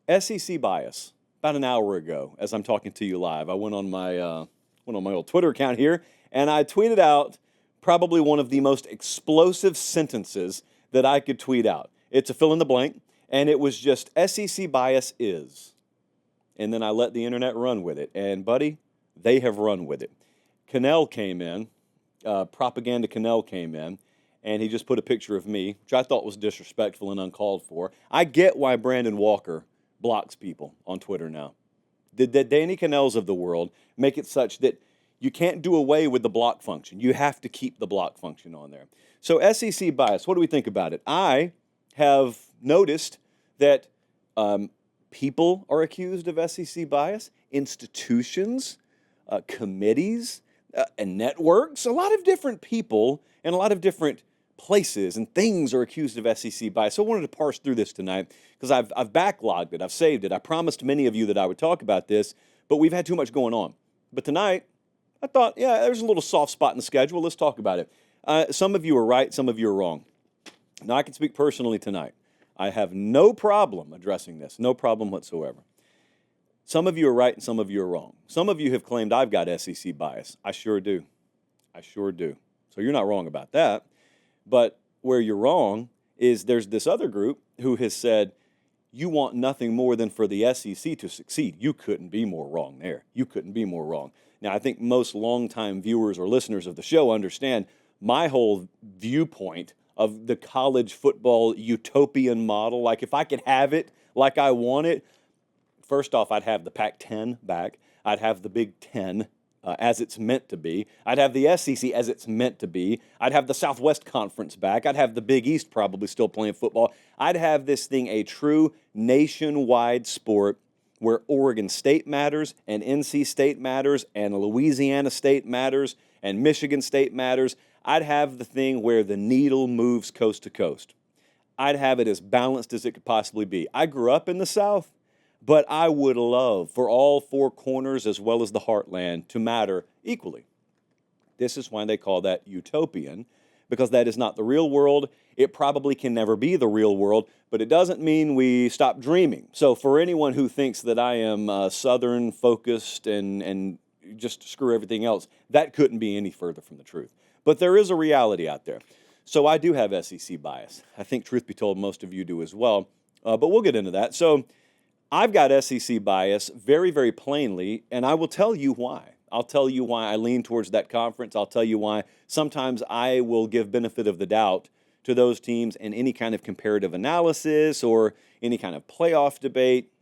SEC bias. About an hour ago, as I'm talking to you live, I went on my old Twitter account here, and I tweeted out probably one of the most explosive sentences that I could tweet out. It's a fill in the blank, and it was just SEC bias is. And then I let the internet run with it. And, buddy, they have run with it. Cannell came in, Propaganda Cannell came in, and he just put a picture of me, which I thought was disrespectful and uncalled for. I get why Brandon Walker blocks people on Twitter now. The Danny Cannells of the world make it such that you can't do away with the block function. You have to keep the block function on there. So SEC bias, what do we think about it? I have noticed that people are accused of SEC bias, institutions, committees, and networks. A lot of different people and a lot of different places and things are accused of SEC bias. So I wanted to parse through this tonight because I've backlogged it. I've saved it. I promised many of you that I would talk about this, but we've had too much going on. But tonight, I thought, yeah, there's a little soft spot in the schedule. Let's talk about it. Some of you are right. Some of you are wrong. Now, I can speak personally tonight. I have no problem addressing this. No problem whatsoever. Some of you are right and some of you are wrong. Some of you have claimed I've got SEC bias. I sure do. I sure do. So you're not wrong about that. But where you're wrong is there's this other group who has said, you want nothing more than for the SEC to succeed. You couldn't be more wrong there. You couldn't be more wrong. Now, I think most longtime viewers or listeners of the show understand my whole viewpoint of the college football utopian model. Like, if I could have it like I want it, first off, I'd have the Pac-10 back. I'd have the Big Ten as it's meant to be. I'd have the SEC as it's meant to be. I'd have the Southwest Conference back. I'd have the Big East probably still playing football. I'd have this thing a true nationwide sport where Oregon State matters and NC State matters and Louisiana State matters and Michigan State matters. I'd have the thing where the needle moves coast to coast. I'd have it as balanced as it could possibly be. I grew up in the South, but I would love for all four corners as well as the heartland to matter equally. This is why they call that utopian, because that is not the real world. It probably can never be the real world, but it doesn't mean we stop dreaming. So for anyone who thinks that I am Southern focused and just screw everything else, that couldn't be any further from the truth. But there is a reality out there. So I do have SEC bias. I think, truth be told, most of you do as well, but we'll get into that. So I've got SEC bias very, very plainly, and I will tell you why. I'll tell you why I lean towards that conference. I'll tell you why sometimes I will give benefit of the doubt to those teams in any kind of comparative analysis or any kind of playoff debate.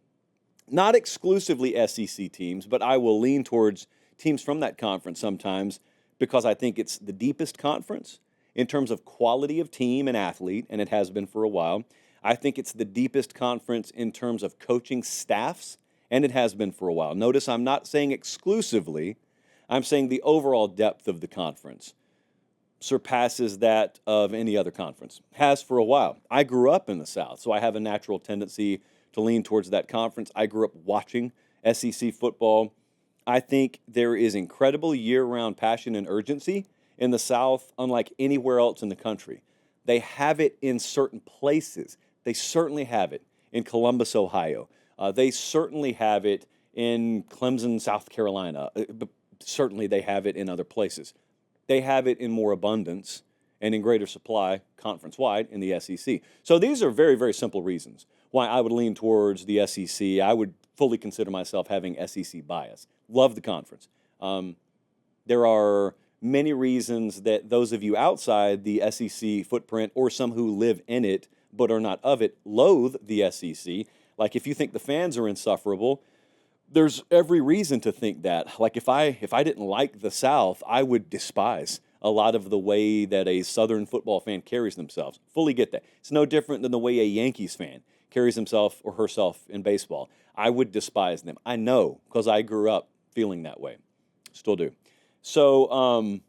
Not exclusively SEC teams, but I will lean towards teams from that conference sometimes because I think it's the deepest conference in terms of quality of team and athlete, and it has been for a while. I think it's the deepest conference in terms of coaching staffs, and it has been for a while. Notice I'm not saying exclusively. I'm saying the overall depth of the conference surpasses that of any other conference. Has for a while. I grew up in the South, so I have a natural tendency to lean towards that conference. I grew up watching SEC football. I think there is incredible year-round passion and urgency in the South, unlike anywhere else in the country. They have it in certain places. They certainly have it in Columbus, Ohio. They certainly have it in Clemson, South Carolina. But certainly they have it in other places. They have it in more abundance and in greater supply conference-wide in the SEC. So these are very, very simple reasons why I would lean towards the SEC. I would fully consider myself having SEC bias. Love the conference. There are many reasons that those of you outside the SEC footprint or some who live in it but are not of it loathe the SEC. Like, if you think the fans are insufferable, there's every reason to think that. Like, if I didn't like the South, I would despise a lot of the way that a Southern football fan carries themselves. Fully get that. It's no different than the way a Yankees fan carries himself or herself in baseball. I would despise them. I know, because I grew up feeling that way. Still do. So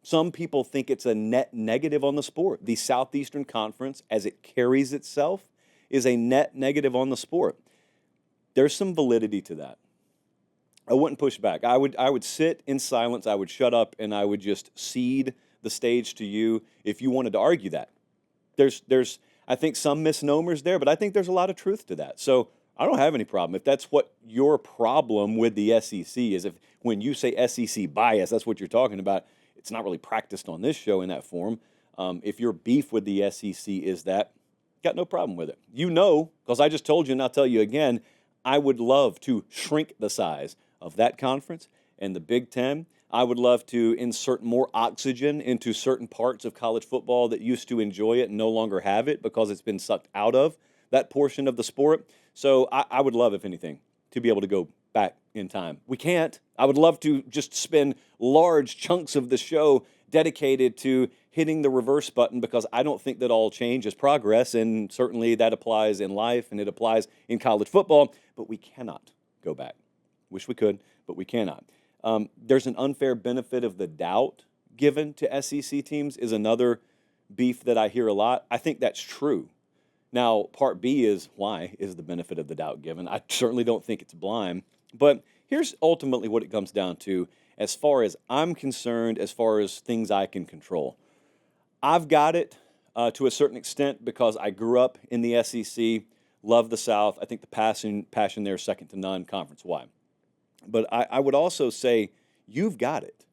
some people think it's a net negative on the sport. The Southeastern Conference, as it carries itself, is a net negative on the sport. There's some validity to that. I wouldn't push back. I would sit in silence. I would shut up, and I would just cede the stage to you if you wanted to argue that. There's I think, some misnomers there, but I think there's a lot of truth to that. So I don't have any problem. If that's what your problem with the SEC is, if when you say SEC bias, that's what you're talking about, it's not really practiced on this show in that form. If your beef with the SEC is that, got no problem with it. You know, because I just told you and I'll tell you again, I would love to shrink the size of that conference and the Big Ten. I would love to insert more oxygen into certain parts of college football that used to enjoy it and no longer have it because it's been sucked out of that portion of the sport. So I would love, if anything, to be able to go back in time. We can't. I would love to just spend large chunks of the show dedicated to hitting the reverse button because I don't think that all change is progress, and certainly that applies in life and it applies in college football, but we cannot go back. Wish we could, but we cannot. There's an unfair benefit of the doubt given to SEC teams is another beef that I hear a lot. I think that's true. Now, part B is why is the benefit of the doubt given? I certainly don't think it's blind, but here's ultimately what it comes down to as far as I'm concerned, as far as things I can control. I've got it to a certain extent because I grew up in the SEC, love the South. I think the passion there is second to none conference-wide. But I would also say you've got it.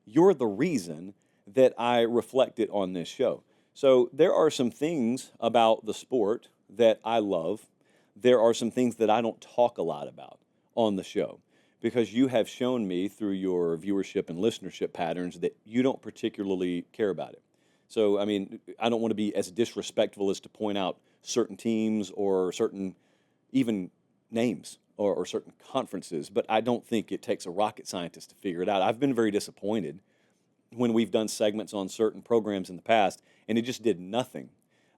You're the reason that I reflected on this show. So there are some things about the sport that I love. There are some things that I don't talk a lot about on the show because you have shown me through your viewership and listenership patterns that you don't particularly care about it. So, I mean, I don't want to be as disrespectful as to point out certain teams or certain even names or certain conferences, but I don't think it takes a rocket scientist to figure it out. I've been very disappointed when we've done segments on certain programs in the past, and it just did nothing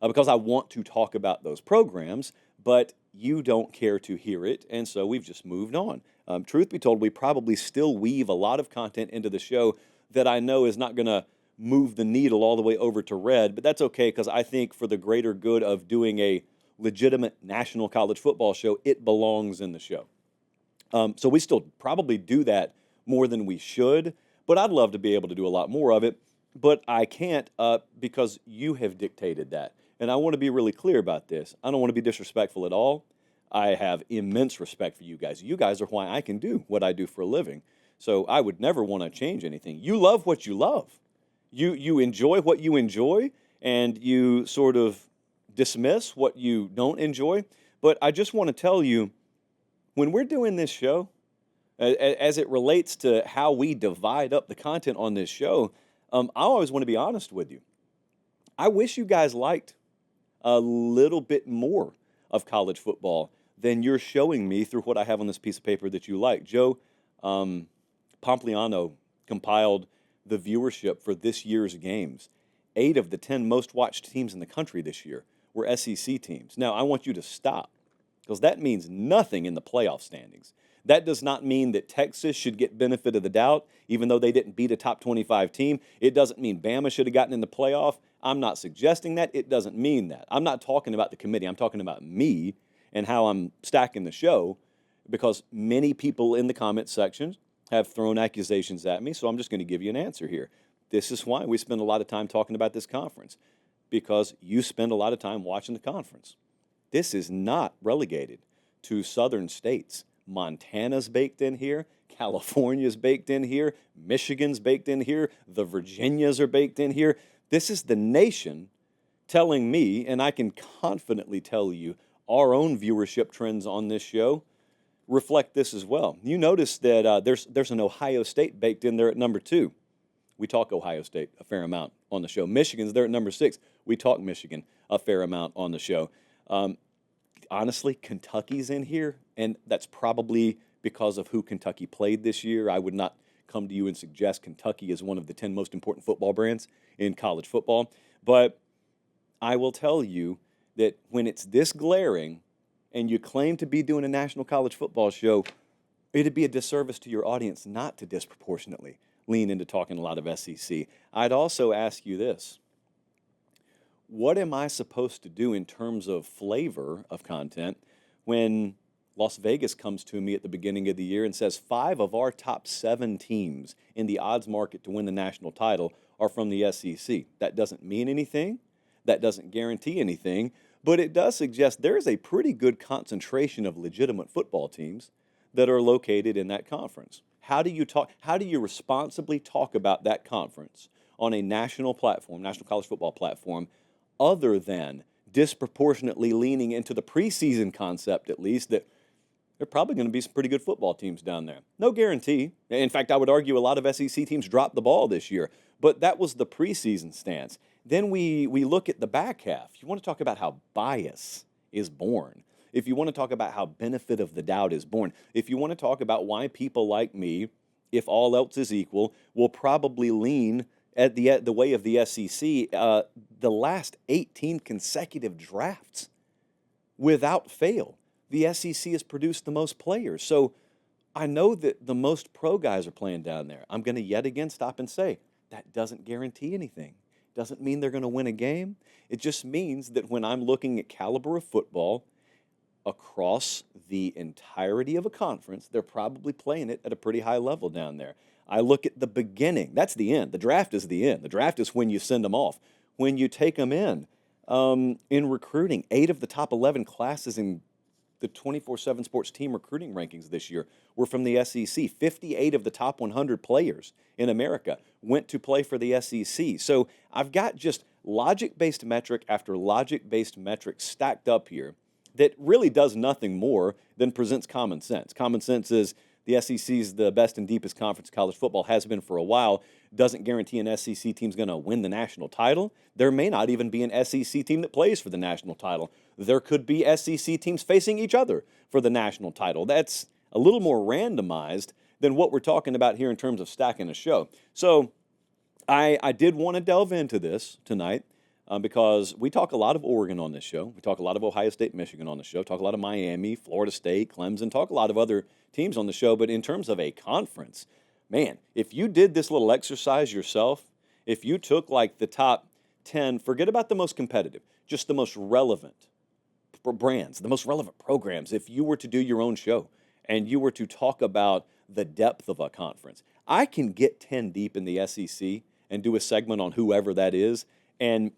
because I want to talk about those programs, but you don't care to hear it, and so we've just moved on. Truth be told, we probably still weave a lot of content into the show that I know is not going to move the needle all the way over to red, but that's okay because I think for the greater good of doing a legitimate national college football show, it belongs in the show. So we still probably do that more than we should, but I'd love to be able to do a lot more of it, but I can't because you have dictated that. And I want to be really clear about this. I don't want to be disrespectful at all. I have immense respect for you guys. You guys are why I can do what I do for a living. So I would never want to change anything. You love what you love. You enjoy what you enjoy, and you sort of dismiss what you don't enjoy. But I just want to tell you, when we're doing this show, as it relates to how we divide up the content on this show, I always want to be honest with you. I wish you guys liked a little bit more of college football than you're showing me through what I have on this piece of paper that you like. Joe Pompliano compiled the viewership for this year's games. 8 of the 10 most watched teams in the country this year were SEC teams. Now, I want you to stop because that means nothing in the playoff standings. That does not mean that Texas should get benefit of the doubt, even though they didn't beat a top 25 team. It doesn't mean Bama should have gotten in the playoff. I'm not suggesting that. It doesn't mean that. I'm not talking about the committee. I'm talking about me and how I'm stacking the show because many people in the comment section have thrown accusations at me, so I'm just going to give you an answer here. This is why we spend a lot of time talking about this conference, because you spend a lot of time watching the conference. This is not relegated to southern states. Montana's baked in here. California's baked in here. Michigan's baked in here. The Virginias are baked in here. This is the nation telling me, and I can confidently tell you, our own viewership trends on this show reflect this as well. You notice that there's an Ohio State baked in there at number 2. We talk Ohio State a fair amount on the show. Michigan's there at number 6. We talk Michigan a fair amount on the show. Honestly, Kentucky's in here, and that's probably because of who Kentucky played this year. I would not come to you and suggest Kentucky is one of the 10 most important football brands in college football. But I will tell you that when it's this glaring and you claim to be doing a national college football show, it'd be a disservice to your audience not to disproportionately lean into talking a lot of SEC. I'd also ask you this. What am I supposed to do in terms of flavor of content when Las Vegas comes to me at the beginning of the year and says 5 of our top 7 teams in the odds market to win the national title are from the SEC? That doesn't mean anything. That doesn't guarantee anything. But it does suggest there is a pretty good concentration of legitimate football teams that are located in that conference. How do you responsibly talk about that conference on a national platform, national college football platform, other than disproportionately leaning into the preseason concept, at least, that there are probably going to be some pretty good football teams down there? No guarantee. In fact, I would argue a lot of SEC teams dropped the ball this year, but that was the preseason stance. Then we look at the back half. You want to talk about how bias is born. If you want to talk about how benefit of the doubt is born. If you want to talk about why people like me, if all else is equal, will probably lean at the way of the SEC, the last 18 consecutive drafts, without fail, the SEC has produced the most players. So I know that the most pro guys are playing down there. I'm going to yet again stop and say, that doesn't guarantee anything. Doesn't mean they're going to win a game. It just means that when I'm looking at caliber of football across the entirety of a conference, they're probably playing it at a pretty high level down there. I look at the beginning. That's the end. The draft is the end. The draft is when you send them off. When you take them in recruiting, 8 of the top 11 classes in the 24/7 Sports team recruiting rankings this year were from the SEC. 58 of the top 100 players in America went to play for the SEC. So I've got just logic-based metric after logic-based metric stacked up here that really does nothing more than presents common sense. Common sense is the SEC is the best and deepest conference college football, has been for a while. Doesn't guarantee an SEC team's going to win the national title. There may not even be an SEC team that plays for the national title. There could be SEC teams facing each other for the national title. That's a little more randomized than what we're talking about here in terms of stacking a show. So I did want to delve into this tonight because we talk a lot of Oregon on this show. We talk a lot of Ohio State, Michigan on the show. Talk a lot of Miami, Florida State, Clemson. Talk a lot of other teams on the show. But in terms of a conference, man, if you did this little exercise yourself, if you took like the top 10, forget about the most competitive, just the most relevant brands, the most relevant programs, if you were to do your own show and you were to talk about the depth of a conference, I can get 10 deep in the SEC and do a segment on whoever that is and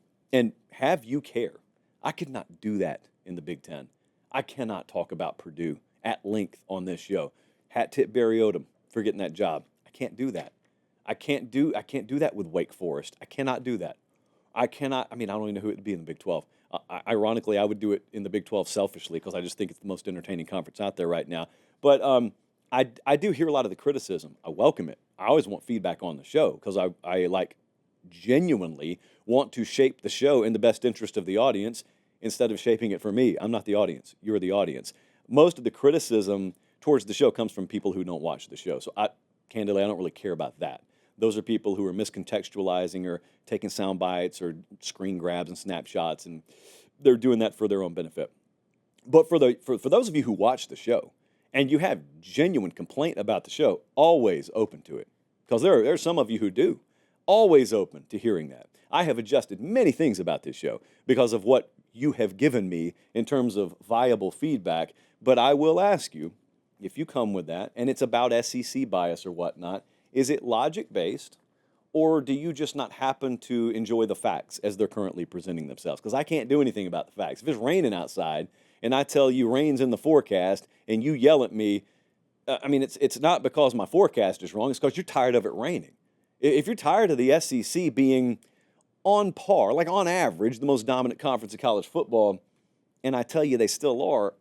have you care. I could not do that in the Big Ten. I cannot talk about Purdue at length on this show. Hat tip Barry Odom for getting that job. I can't do that. I can't do that with Wake Forest. I cannot do that. I don't even know who it would be in the Big 12. Ironically, I would do it in the Big 12 selfishly because I just think it's the most entertaining conference out there right now. But I do hear a lot of the criticism. I welcome it. I always want feedback on the show because I genuinely want to shape the show in the best interest of the audience instead of shaping it for me. I'm not the audience. You're the audience. Most of the criticism towards the show comes from people who don't watch the show. So candidly, I don't really care about that. Those are people who are miscontextualizing or taking sound bites or screen grabs and snapshots, and they're doing that for their own benefit. But for those of you who watch the show and you have genuine complaint about the show, always open to it. Because there are some of you who do. Always open to hearing that. I have adjusted many things about this show because of what you have given me in terms of viable feedback. But I will ask you, if you come with that, and it's about SEC bias or whatnot, is it logic-based, or do you just not happen to enjoy the facts as they're currently presenting themselves? Because I can't do anything about the facts. If it's raining outside, and I tell you rain's in the forecast, and you yell at me, it's not because my forecast is wrong. It's because you're tired of it raining. If you're tired of the SEC being on par, like on average, the most dominant conference in college football, and I tell you they still are,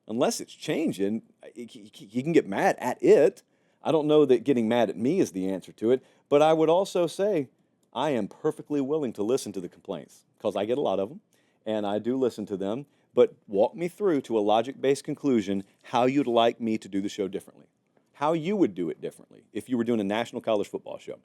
unless it's changing, you can get mad at it. I don't know that getting mad at me is the answer to it, but I would also say I am perfectly willing to listen to the complaints because I get a lot of them, and I do listen to them, but walk me through to a logic-based conclusion how you'd like me to do the show differently, how you would do it differently if you were doing a national college football show.